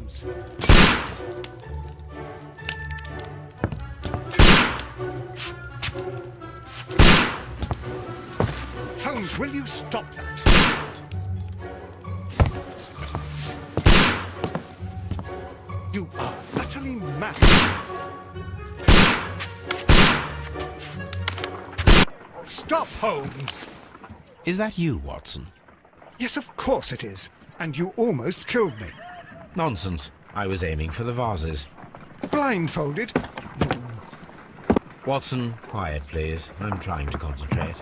Holmes. Holmes, will you stop that? You are utterly mad. Stop, Holmes! Is that you, Watson? Yes, of course it is. And you almost killed me. Nonsense. I was aiming for the vases. Blindfolded? Watson, quiet, please. I'm trying to concentrate.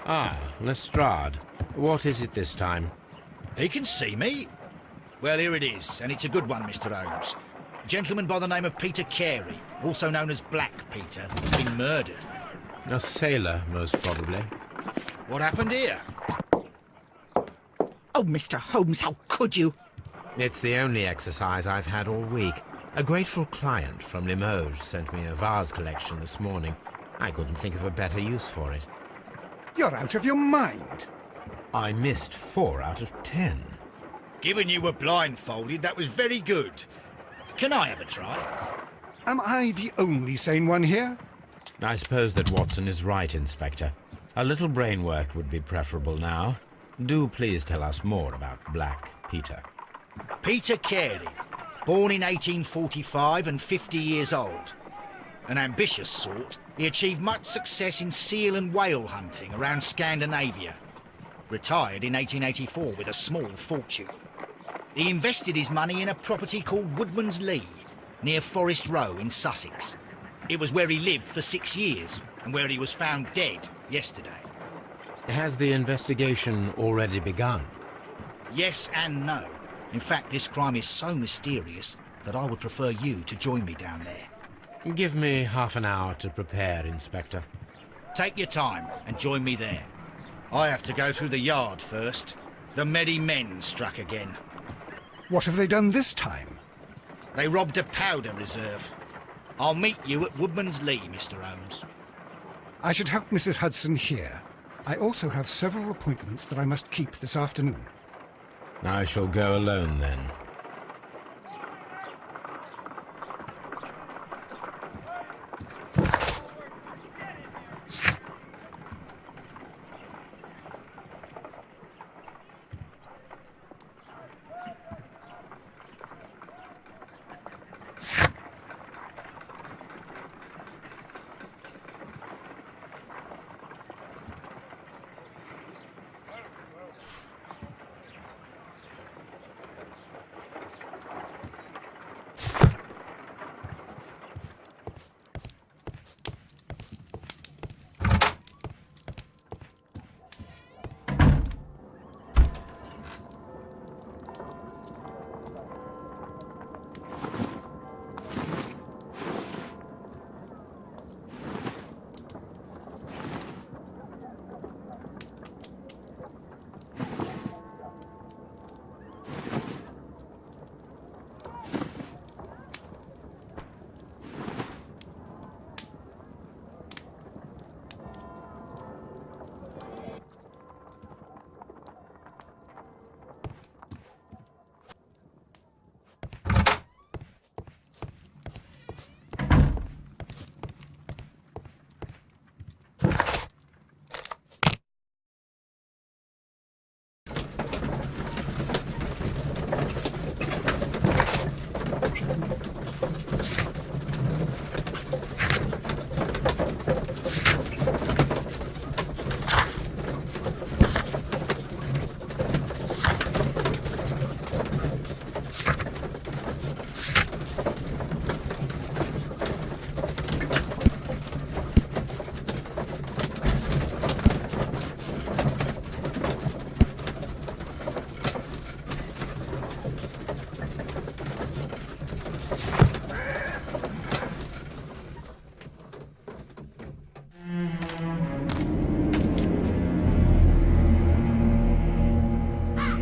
Ah, Lestrade. What is it this time? He can see me. Well, here it is, and it's a good one, Mr. Holmes. A gentleman by the name of Peter Carey, also known as Black Peter, has been murdered. A sailor, most probably. What happened here? Oh, Mr. Holmes, how could you? It's the only exercise I've had all week. A grateful client from Limoges sent me a vase collection this morning. I couldn't think of a better use for it. You're out of your mind. I missed 4 out of 10. Given you were blindfolded, that was very good. Can I have a try? Am I the only sane one here? I suppose that Watson is right, Inspector. A little brain work would be preferable now. Do please tell us more about Black Peter. Peter Carey, born in 1845 and 50 years old. An ambitious sort, he achieved much success in seal and whale hunting around Scandinavia. Retired in 1884 with a small fortune. He invested his money in a property called Woodman's Lee, near Forest Row in Sussex. It was where he lived for 6 years, and where he was found dead yesterday. Has the investigation already begun? Yes and no. In fact, this crime is so mysterious that I would prefer you to join me down there. Give me half an hour to prepare, Inspector. Take your time and join me there. I have to go through the yard first. The Medi men struck again. What have they done this time? They robbed a powder reserve. I'll meet you at Woodman's Lee, Mr. Holmes. I should help Mrs. Hudson here. I also have several appointments that I must keep this afternoon. I shall go alone, then.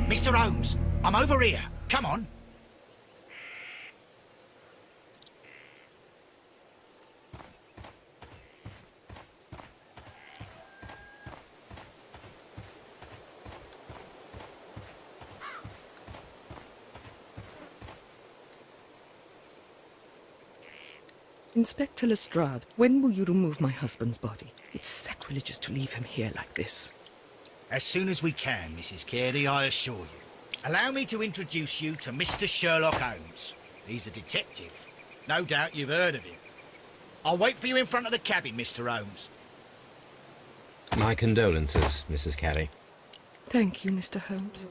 Mr. Holmes, I'm over here. Come on. Inspector Lestrade, when will you remove my husband's body? It's sacrilegious to leave him here like this. As soon as we can, Mrs. Carey, I assure you. Allow me to introduce you to Mr. Sherlock Holmes. He's a detective. No doubt you've heard of him. I'll wait for you in front of the cabin, Mr. Holmes. My condolences, Mrs. Carey. Thank you, Mr. Holmes.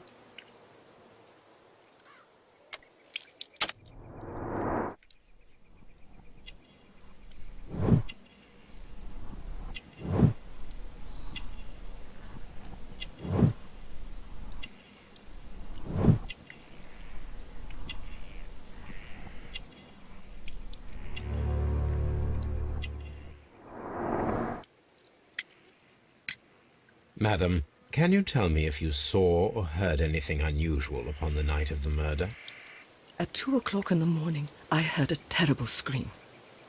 Madam, can you tell me if you saw or heard anything unusual upon the night of the murder? At 2 o'clock in the morning, I heard a terrible scream.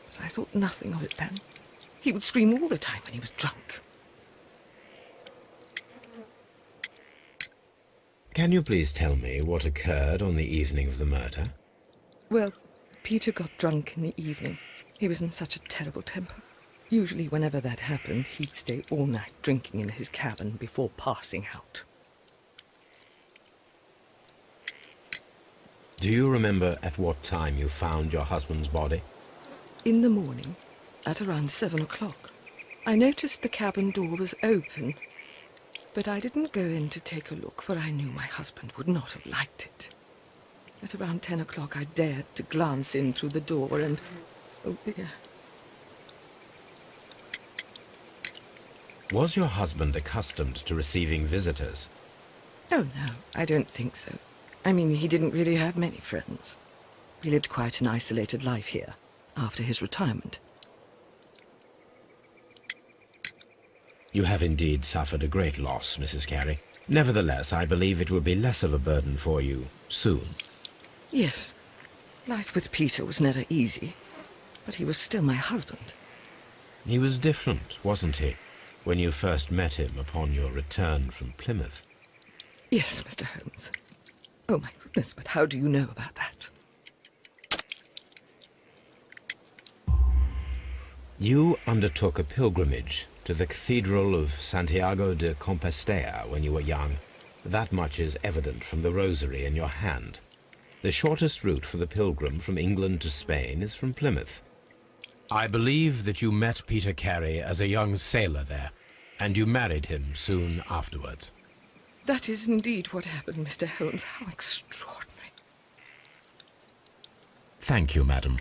But I thought nothing of it then. He would scream all the time when he was drunk. Can you please tell me what occurred on the evening of the murder? Well, Peter got drunk in the evening. He was in such a terrible temper. Usually whenever that happened, he'd stay all night drinking in his cabin before passing out. Do you remember at what time you found your husband's body? In the morning, at around 7 o'clock, I noticed the cabin door was open, but I didn't go in to take a look, for I knew my husband would not have liked it. At around 10 o'clock, I dared to glance in through the door and... oh dear. Was your husband accustomed to receiving visitors? Oh, no, I don't think so. I mean, he didn't really have many friends. He lived quite an isolated life here, after his retirement. You have indeed suffered a great loss, Mrs. Carey. Nevertheless, I believe it will be less of a burden for you soon. Yes. Life with Peter was never easy, but he was still my husband. He was different, wasn't he, when you first met him upon your return from Plymouth? Yes, Mr. Holmes. Oh, my goodness, but how do you know about that? You undertook a pilgrimage to the Cathedral of Santiago de Compostela when you were young. That much is evident from the rosary in your hand. The shortest route for the pilgrim from England to Spain is from Plymouth. I believe that you met Peter Carey as a young sailor there, and you married him soon afterwards. That is indeed what happened, Mr. Holmes. How extraordinary. Thank you, madam.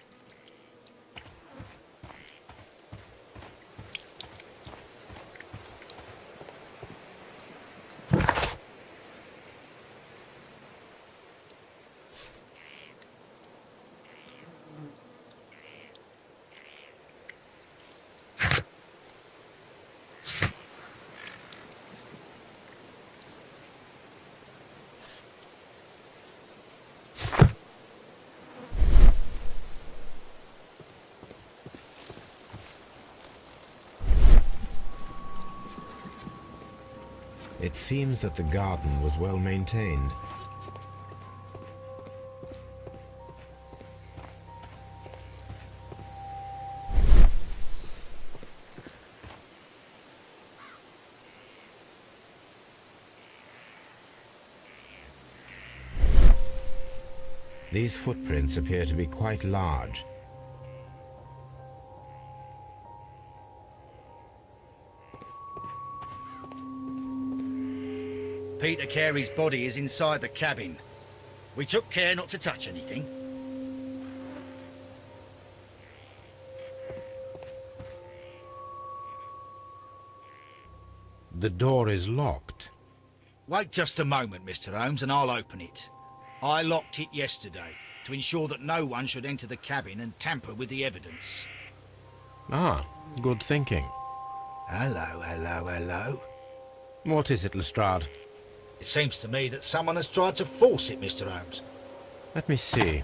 It seems that the garden was well maintained. These footprints appear to be quite large. Peter Carey's body is inside the cabin. We took care not to touch anything. The door is locked. Wait just a moment, Mr. Holmes, and I'll open it. I locked it yesterday to ensure that no one should enter the cabin and tamper with the evidence. Ah, good thinking. Hello, hello, hello. What is it, Lestrade? It seems to me that someone has tried to force it, Mr. Holmes. Let me see.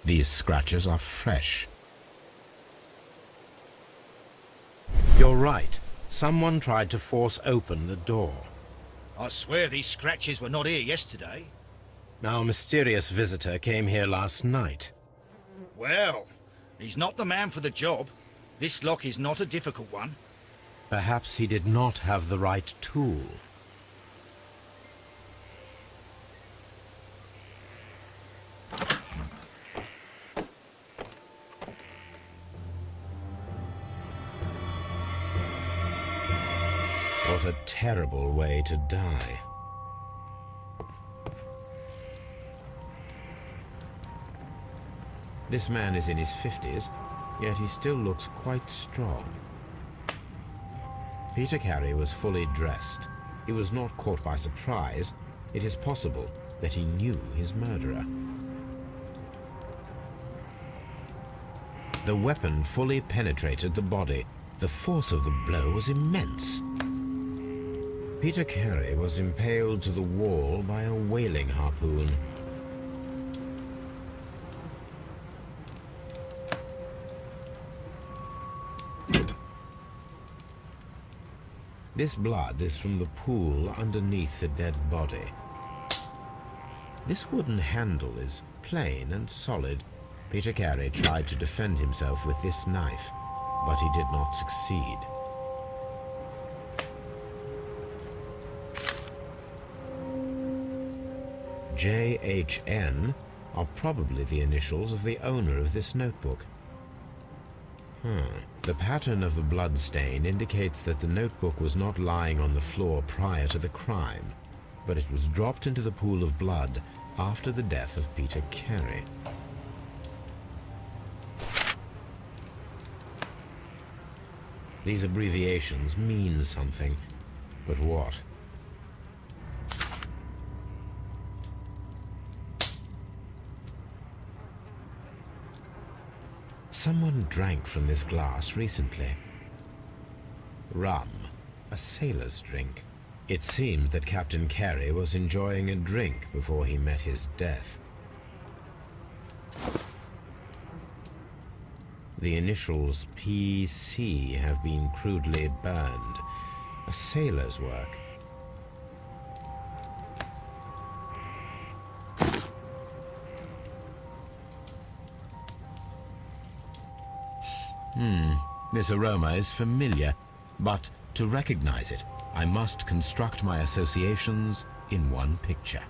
These scratches are fresh. You're right. Someone tried to force open the door. I swear these scratches were not here yesterday. Our mysterious visitor came here last night. Well, he's not the man for the job. This lock is not a difficult one. Perhaps he did not have the right tool. What a terrible way to die. This man is in his 50s, yet he still looks quite strong. Peter Carey was fully dressed. He was not caught by surprise. It is possible that he knew his murderer. The weapon fully penetrated the body. The force of the blow was immense. Peter Carey was impaled to the wall by a whaling harpoon. This blood is from the pool underneath the dead body. This wooden handle is plain and solid. Peter Carey tried to defend himself with this knife, but he did not succeed. JHN are probably the initials of the owner of this notebook. The pattern of the blood stain indicates that the notebook was not lying on the floor prior to the crime, but it was dropped into the pool of blood after the death of Peter Carey. These abbreviations mean something, but what? Someone drank from this glass recently. Rum, a sailor's drink. It seemed that Captain Carey was enjoying a drink before he met his death. The initials PC have been crudely burned. A sailor's work. This aroma is familiar, but to recognize it, I must construct my associations in one picture.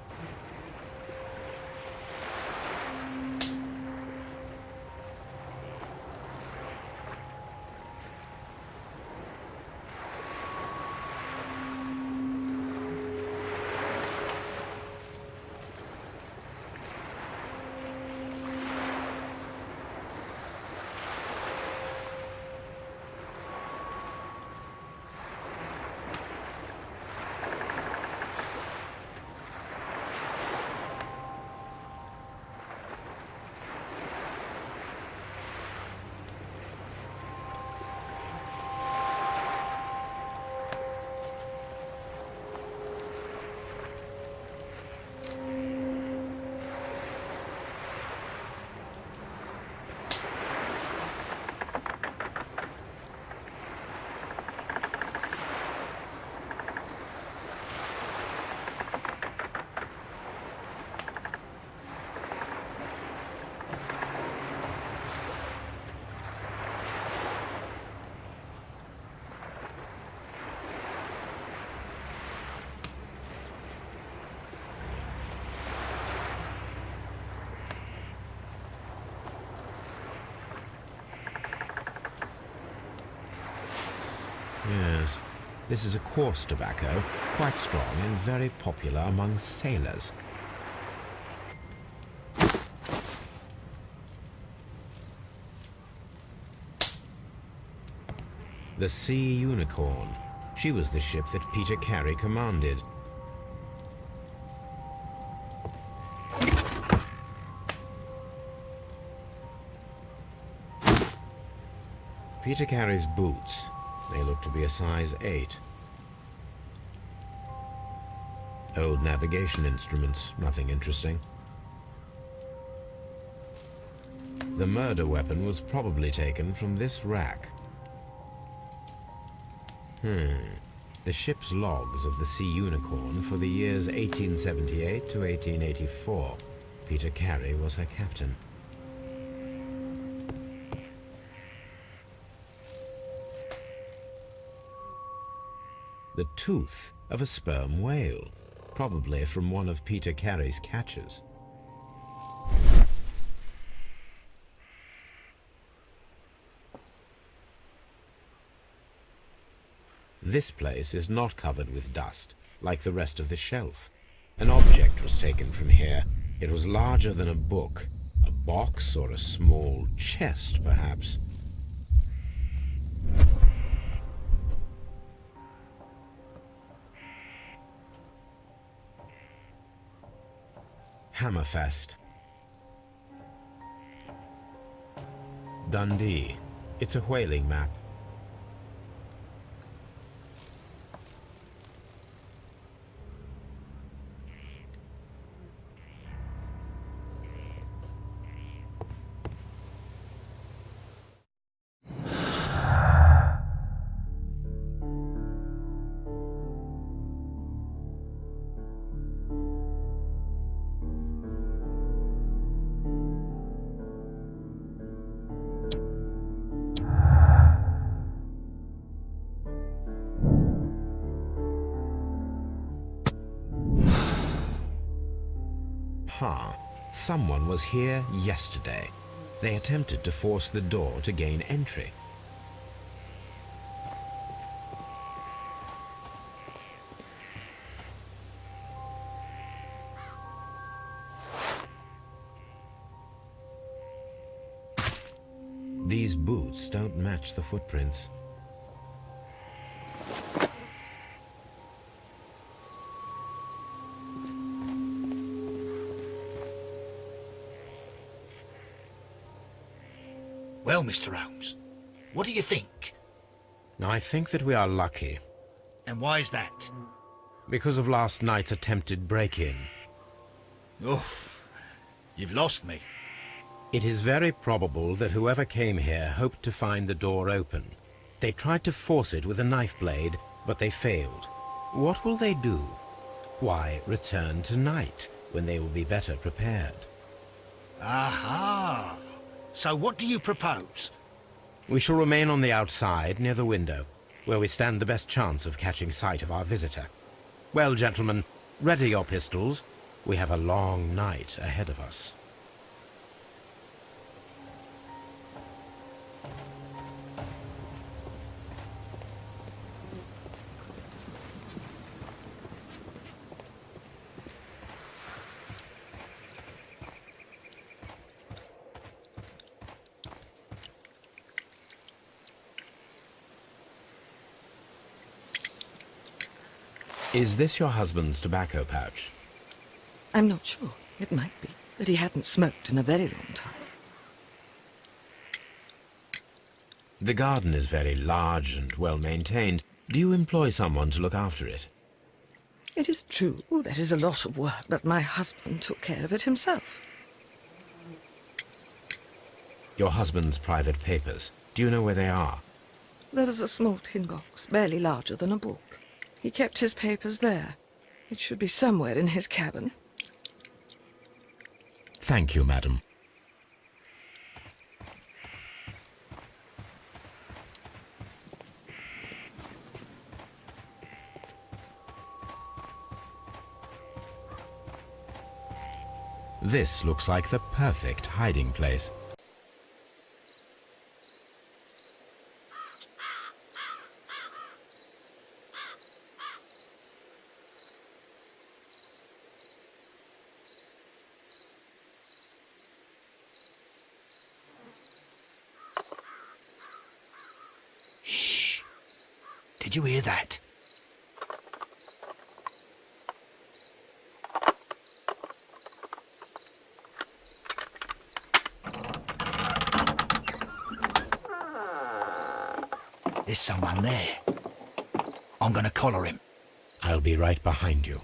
Yes, this is a coarse tobacco, quite strong and very popular among sailors. The Sea Unicorn. She was the ship that Peter Carey commanded. Peter Carey's boots. They look to be a size 8. Old navigation instruments, nothing interesting. The murder weapon was probably taken from this rack. The ship's logs of the Sea Unicorn for the years 1878 to 1884. Peter Carey was her captain. The tooth of a sperm whale, probably from one of Peter Carey's catches. This place is not covered with dust, like the rest of the shelf. An object was taken from here. It was larger than a book, a box or a small chest, perhaps. Hammerfest. Dundee. It's a whaling map. Someone was here yesterday. They attempted to force the door to gain entry. These boots don't match the footprints. Well, Mr. Holmes, what do you think? I think that we are lucky. And why is that? Because of last night's attempted break-in. Oof, you've lost me. It is very probable that whoever came here hoped to find the door open. They tried to force it with a knife blade, but they failed. What will they do? Why, return tonight, when they will be better prepared. Aha! So what do you propose? We shall remain on the outside, near the window, where we stand the best chance of catching sight of our visitor. Well, gentlemen, ready your pistols. We have a long night ahead of us. Is this your husband's tobacco pouch? I'm not sure. It might be, but he hadn't smoked in a very long time. The garden is very large and well maintained. Do you employ someone to look after it? It is true, there is a lot of work, but my husband took care of it himself. Your husband's private papers, do you know where they are? There was a small tin box, barely larger than a book. He kept his papers there. It should be somewhere in his cabin. Thank you, madam. This looks like the perfect hiding place. Did you hear that? There's someone there. I'm gonna collar him. I'll be right behind you.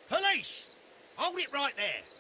Police! Hold it right there!